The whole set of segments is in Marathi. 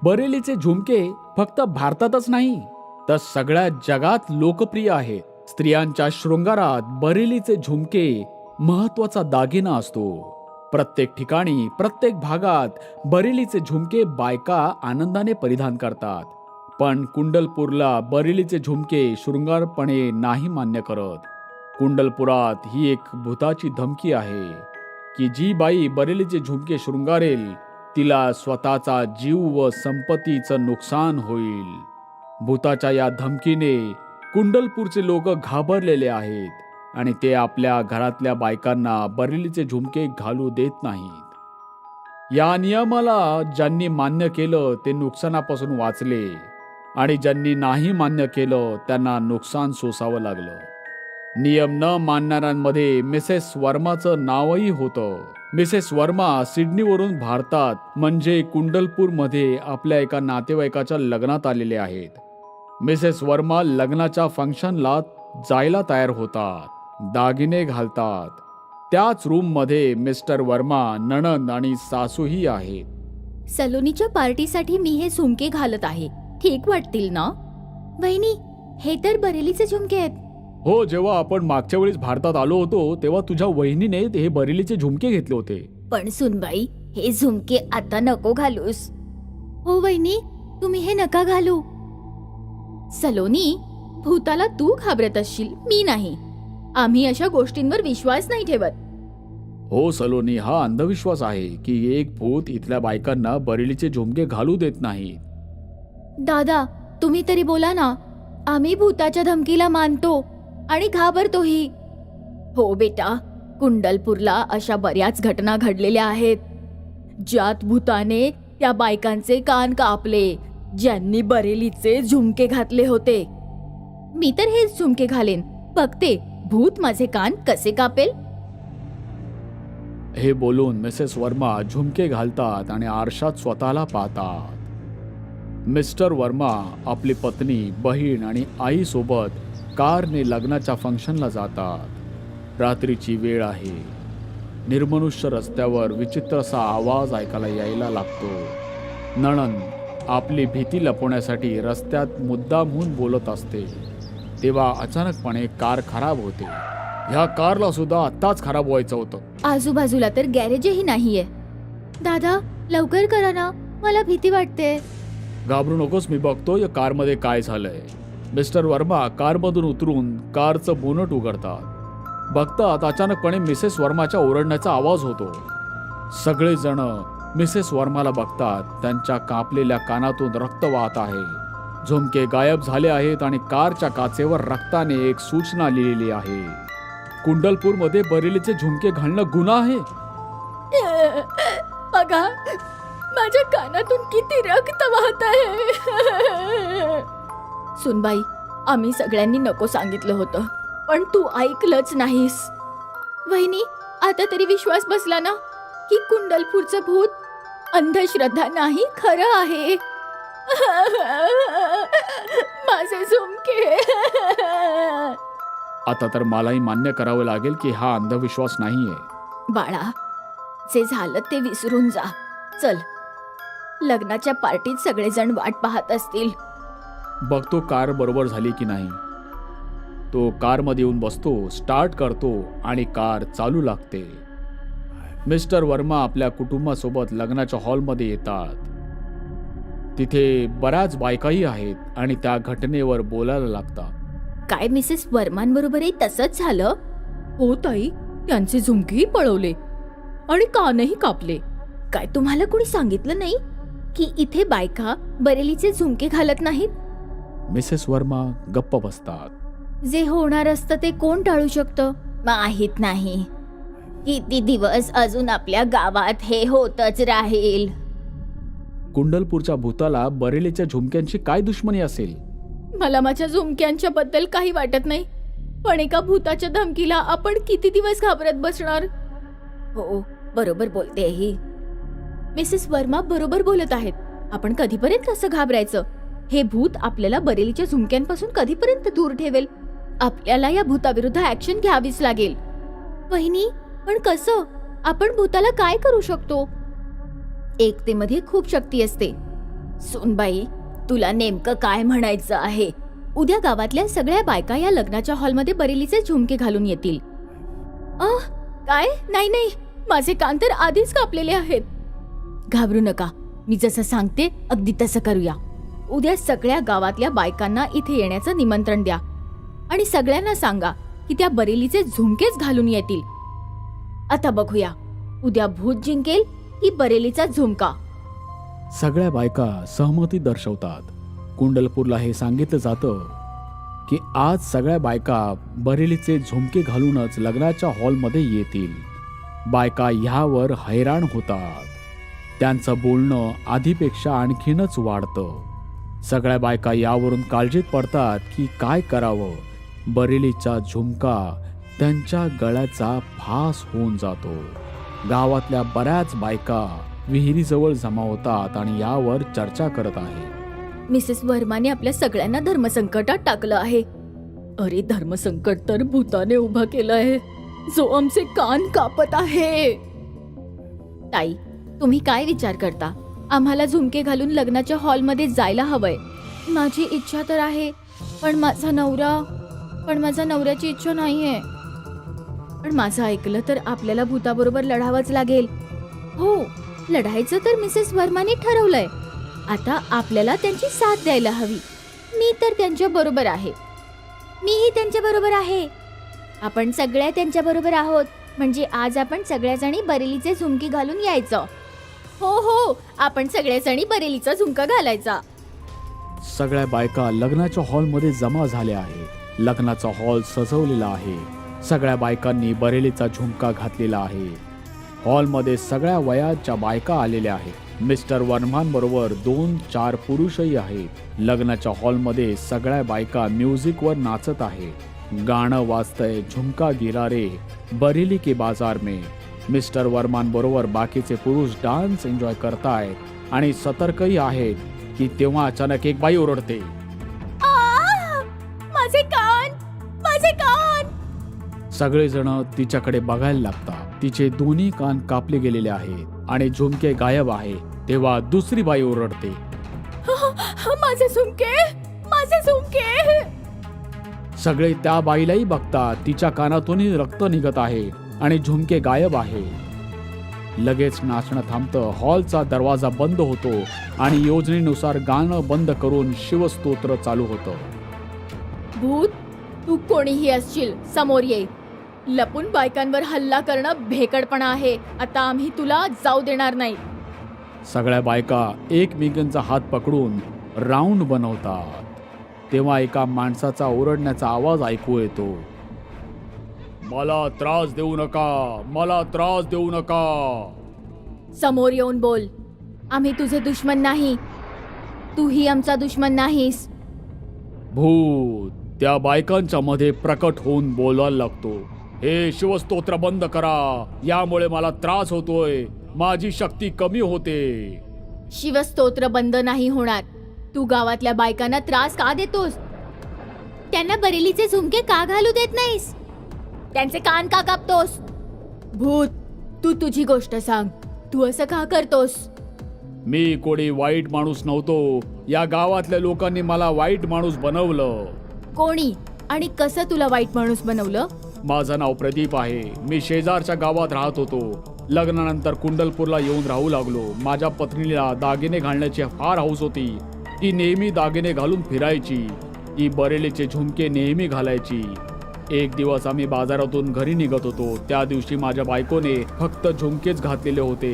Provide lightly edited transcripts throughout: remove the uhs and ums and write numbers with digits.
बरेलीचे झुमके फक्त भारतातच नाही तर सगळ्या जगात लोकप्रिय आहेत. स्त्रियांच्या शृंगारात बरेलीचे झुमके महत्वाचा दागिना असतो. प्रत्येक ठिकाणी प्रत्येक भागात बरेलीचे झुमके बायका आनंदाने परिधान करतात. पण कुंडलपूरला बरेलीचे झुमके शृंगारपणे नाही मान्य करत. कुंडलपुरात ही एक भूताची धमकी आहे की जी बाई बरेलीचे झुमके शृंगारेल तिला स्वतःचा जीव व संपत्तीचं नुकसान होईल. भूताच्या या धमकीने कुंडलपूरचे लोक घाबरलेले आहेत आणि ते आपल्या घरातल्या बायकांना बरेलीचे झुमके घालू देत नाहीत. या नियमाला ज्यांनी मान्य केलं ते नुकसानापासून वाचले आणि ज्यांनी नाही मान्य केलं त्यांना नुकसान सोसावं लागलं. नियम न मानणाऱ्यांमध्ये मिसेस वर्माचं नावही होतं. मिसेस वर्मा सिडनीवरून भारतात म्हणजे कुंडलपूरमध्ये आपल्या एका नातेवाईकाच्या लग्नात आलेले आहेत. मिसेस वर्मा लग्नाच्या फंक्शनला जायला तयार होतात, दागिने घालतात. त्याच रूममध्ये मिस्टर वर्मा, नणंद आणि सासूही आहेत. सलोनीच्या पार्टीसाठी मी हे झुमके घालत आहे, ठीक वाटतील ना? वहिनी, हे तर बरेलीचे झुमके आहेत. हो, जेव्हा आपण मागच्या वेळेस भारतात आलो होतो तेव्हा तुझ्या वहिनीने हे बरेलीचे झुमके घेतले होते. पण सुनबाई, हे झुमके आता नको घालूस. हो वहिनी, तुम्ही हे नका घालू. सलोनी, भूताला तू घाबरत असशील, मी नाही. आम्ही अशा गोष्टींवर विश्वास नाही ठेवत. हो सलोनी, हा अंधविश्वास आहे की एक भूत इथल्या बायकांना बरेलीचे झुमके घालू देत नाही. दादा, तुम्ही तरी बोला ना. आम्ही भूताच्या धमकीला मानतो आणि घाबरतोही. हो बेटा, कुंडलपूरला अशा बऱ्याच घटना घडलेल्या आहेत ज्यात भूताने त्या बायकांचे कान कापले ज्यांनी बरेलीचे झुमके घातले होते. मी तर हेच झुमके घालेन, बघते भूत माझे कान कसे कापेल. हे बोलून मिसेस वर्मा झुमके घालतात आणि आरशात स्वतःला पाहतात. मिस्टर वर्मा आपली पत्नी, बहीण आणि आई सोबत कारने लग्नाच्या फंक्शनला जातात. रात्रीची वेळ आहे. निर्मनुष्य रस्त्यावर विचित्र असा आवाज ऐकायला यायला लागतो. नणंद आपली भीती लपवण्यासाठी रस्त्यात मुद्दामहून बोलत असते तेव्हा अचानकपणे कार खराब होते. ह्या कारला सुद्धा आत्ताच खराब व्हायचं होतं. आजूबाजूला तर गॅरेजही नाहीये. दादा, लवकर करा ना, मला भीती वाटते. घाबरू नकोस, मी बघतो या कारमध्ये काय झालंय. मिस्टर वर्मा कारमधून उतरून कारचं बोनट उघडतात. बघतात अचानकपणे मिसेस वर्माच्या ओरडण्याचा आवाज होतो. सगळेजण मिसेस वर्माला बघतात. त्यांच्या कापलेल्या कानातून रक्त वाहत आहे. झुमके गायब झाले आहेत आणि कारच्या काचेवर रक्ताने एक सूचना लिहिलेली आहे. कुंडलपूरमध्ये बरेलीचे झुमके घालणं गुन्हा आहे. बघा, माझ्या कानातून किती रक्त वाहत आहे. सुनबाई, आम्ही सगळ्यांनी नको सांगितलं होतं, पण तू ऐकलंच नाहीस. वहिनी, आता तरी विश्वास बसला ना की कुंडलपूरचं भूत अंधश्रद्धा नाही, खरं आहे. माझे झुमके. आता तर मलाही मान्य करावं लागेल की हा अंधविश्वास नाहीये. बाळा, जे झालं ते विसरून जा. चल, लग्नाच्या पार्टीत सगळेजण वाट पाहत असतील. बघतो कार बरोबर झाली की नाही. तो कारमध्ये येऊन बसतो, स्टार्ट करतो आणि कार चालू लागते. मिस्टर वर्मा आपल्या कुटुंबासोबत लग्नाच्या हॉलमध्ये येतात. तिथे बऱ्याच बायकाही आहेत आणि त्या घटनेवर बोलायला लागतात. काय मिसेस वर्मांबरोबरही तसंच झालं? हो ताई, त्यांचे झुमकेही पळवले आणि कानही कापले. काय तुम्हाला कोणी सांगितलं नाही की इथे बायका बरेलीचे झुमके घालत नाहीत? मिसेस वर्मा गप्प बसतात. जे होणार असतं ते कोण टाळू शकतं? माहित नाही. किती दिवस अजून आपल्या गावात हे होतच राहील. कुंडलपूरच्या भूताला बरेलीच्या झुमक्यांची काय दुश्मनी असेल? मला माझ्या झुमक्यांच्या बद्दल काही वाटत नाही, पण एका भूताच्या धमकीला आपण किती दिवस घाबरत बसणार? हो, बरोबर बोलते ही. मिसेस वर्मा बरोबर बोलत आहेत. आपण कधीपर्यंत कसं घाबरायचं? हे भूत आपल्याला बरेलीच्या झुमक्यांपासून कधीपर्यंत दूर ठेवेल? आपल्याला या भूताविरुद्ध ऍक्शन घ्यावीच लागेल. वहिनी, पण कसं? आपण भूताला काय करू शकतो? एकतेमध्ये खूप शक्ती असते. सोनबाई, तुला नेमकं काय म्हणायचं आहे? उद्या गावातल्या सगळ्या बायका या लग्नाच्या हॉलमध्ये बरेलीचे झुमके घालून येतील. काय? नाही नाही, माझे कान तर आधीच कापलेले आहेत. घाबरू नका, मी जसं सांगते अगदी तसं करूया. उद्या सगळ्या गावातल्या बायकांना इथे येण्याचं निमंत्रण द्या आणि सगळ्यांना सांगा की त्या बरेलीचे झुमकेच घालून येतील. आता बघूया उद्या भूत जिंकेल की बरेलीचा झुमका. सगळ्या बायका सहमती दर्शवतात. कुंडलपूरला हे सांगितलं जातं की आज सगळ्या बायका बरेलीचे झुमके घालूनच लग्नाच्या हॉलमध्ये येतील. बायका ह्यावर हैराण होतात. त्यांचं बोलणं आधीपेक्षा आणखीनच वाढतं. सगळ्या बायका यावरून काळजीत पडतात की काय करावं. बरेलीचा झुमका त्यांच्या गळ्याचा फास होऊन जातो. गावातल्या बऱ्याच बायका विहिरीजवळ जमा होतात आणि यावर चर्चा करत आहेत. मिसेस वर्माने आपल्या सगळ्यांना धर्मसंकटात टाकलं आहे. अरे, धर्मसंकट तर भूताने उभा केलं आहे, जो आमचे कान कापत आहे. ताई, तुम्ही काय विचार करता? आम्हाला झुमके घालून लग्नाच्या हॉलमध्ये जायला हवंय. माझी इच्छा तर आहे, पण माझा नवऱ्याची इच्छा नाहीये. पण माझं ऐकलं तर आपल्याला भूताबरोबर लढावंच लागेल. हो, लढायचं तर मिसेस वर्माने ठरवलंय. आता आपल्याला त्यांची साथ द्यायला हवी. मी तर त्यांच्या बरोबर आहे. मीही त्यांच्या बरोबर आहे. आपण सगळ्या त्यांच्या बरोबर आहोत. म्हणजे आज आपण सगळ्याजणी बरेलीचे झुमके घालून यायचं. हो, आपण सगळ्याजणी बरेलीचा झुमका घालायचा. सगळ्या बायका लग्नाच्या हॉलमध्ये जमा झाल्या आहेत. लग्नाचा हॉल सजवलेला आहे. सगळ्या बायकांनी बरेलीचा झुमका घातलेला आहे. हॉलमध्ये सगळ्या वयाच्या बायका आलेल्या आहेत. मिस्टर वर्मांबरोबर 2-4 पुरुषही आहेत. लग्नाच्या हॉलमध्ये सगळ्या बायका म्युझिकवर नाचत आहेत. गाणं वाजतंय, झुमका गिरा रे बरेली के बाजार में. मिस्टर वर्मांबरोबर बाकीचे पुरुष डान्स एन्जॉय करतायत आणि सतर्कही आहेत की तेव्हा अचानक एक बाई ओरडते, माझे कान. सगळेजण तिच्याकडे बघायला लागतात. तिचे दोन्ही कान कापले गेलेले आहेत आणि झुमके गायब आहे. तेव्हा दुसरी बाई ओरडते, माझे झुमके. सगळे त्या बाईलाही बघतात. तिच्या कानातूनही रक्त निघत आहे आणि झुमके गायब आहे. लगेच नाचणं थांबतं. हॉलचा दरवाजा बंद होतो आणि योजनेनुसार गाणं बंद करून शिवस्तोत्र चालू होतं. भूत, तू कोणीही असशील, समोर ये. लपून बायकांवर हल्ला करणं भेकडपणा आहे. आता आम्ही तुला जाऊ देणार नाही. सगळ्या बायका एकमेकांचा हात पकडून राऊंड बनवतात. तेव्हा एका माणसाचा ओरडण्याचा आवाज ऐकू येतो, मला त्रास देऊ नका. समोर येऊन बोल. आम्ही तुझे दुश्मन नाही. तूही आमचा दुश्मन नाहीस. भूत त्या बायकांच्या मध्ये प्रकट होऊन बोलायला लागतो, हे शिवस्तोत्र बंद करा. यामुळे मला त्रास होतोय. माझी शक्ती कमी होते. शिवस्तोत्र बंद नाही होणार. तू गावातल्या बायकांना त्रास का देतोस? त्यांना बरेलीचे झुमके का घालू देत नाहीस? त्यांचे कान का कापतोस? भूत, तू तुझी गोष्ट सांग. तू असं का करतोस? मी कोणी वाईट माणूस नव्हतो. या गावातल्या लोकांनी मला वाईट माणूस बनवलं. कोणी आणि कसं तुला वाईट माणूस बनवलं? माझं नाव प्रदीप आहे. मी शेजारच्या गावात राहत होतो. लग्नानंतर कुंडलपूरला येऊन राहू लागलो. माझ्या पत्नीला दागिने घालण्याची फार हौस होती. ती नेहमी दागिने घालून फिरायची. ती बरेलीचे झुमके नेहमी घालायची. एक दिवस आम्ही बाजारातून घरी निघत होतो. त्या दिवशी माझ्या बायकोने फक्त झुमकेच घातलेले होते.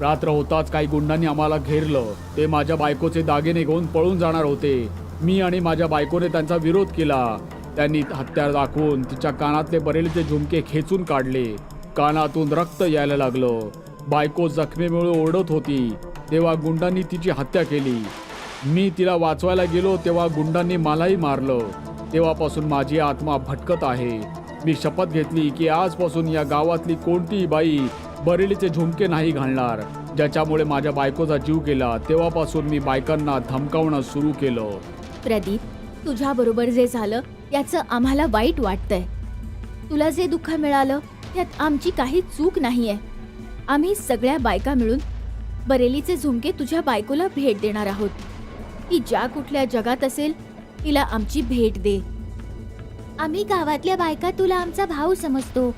रात्र होताच काही गुंडांनी आम्हाला घेरलं. ते माझ्या बायकोचे दागिने घेऊन पळून जाणार होते. मी आणि माझ्या बायकोने त्यांचा विरोध केला. त्यांनी हत्यार दाखवून तिच्या कानातले बरेलीचे झुमके खेचून काढले. कानातून रक्त यायला लागलं. बायको जखमेमुळे ओरडत होती. तेव्हा गुंडांनी तिची हत्या केली. मी तिला वाचवायला गेलो तेव्हा गुंडांनी मलाही मारलं. तेव्हापासून माझी आत्मा भटकत आहे. मी शपथ घेतली की आजपासून या गावातली कोणतीही बाई बरेलीचे झुमके नाही घालणार. ज्याच्यामुळे माझ्या बायकोचा जीव गेला तेव्हापासून मी बायकांना धमकावणं सुरू केलं. प्रदीप, तुझ्या बरोबर जे झालं याचं आम्हाला वाईट वाटतंय. तुला जे दुःख मिळालं त्यात आमची काही चूक नाहीये. आम्ही सगळ्या बायका मिळून बरेलीचे झुमके तुझ्या बायकोला भेट देणार आहोत. ती ज्या कुठल्या जगात असेल तिला आमची भेट दे. आम्ही गावातल्या बायका तुला आमचा भाऊ समजतो.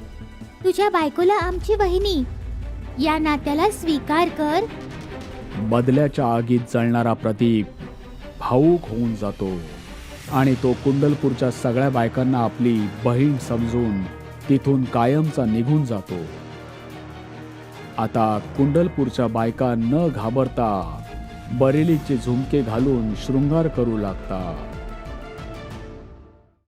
तुझ्या बायकोला आमची वहिनी. या नात्याला स्वीकार कर. बदल्याच्या आगीत जळणारा प्रतीक भावूक होऊन जातो आणि तो कुंडलपूरच्या सगळ्या बायकांना आपली बहीण समजून तिथून कायमचा निघून जातो. आता कुंडलपूरच्या बायका न घाबरता बरेलीचे झुमके घालून शृंगार करू लागतात.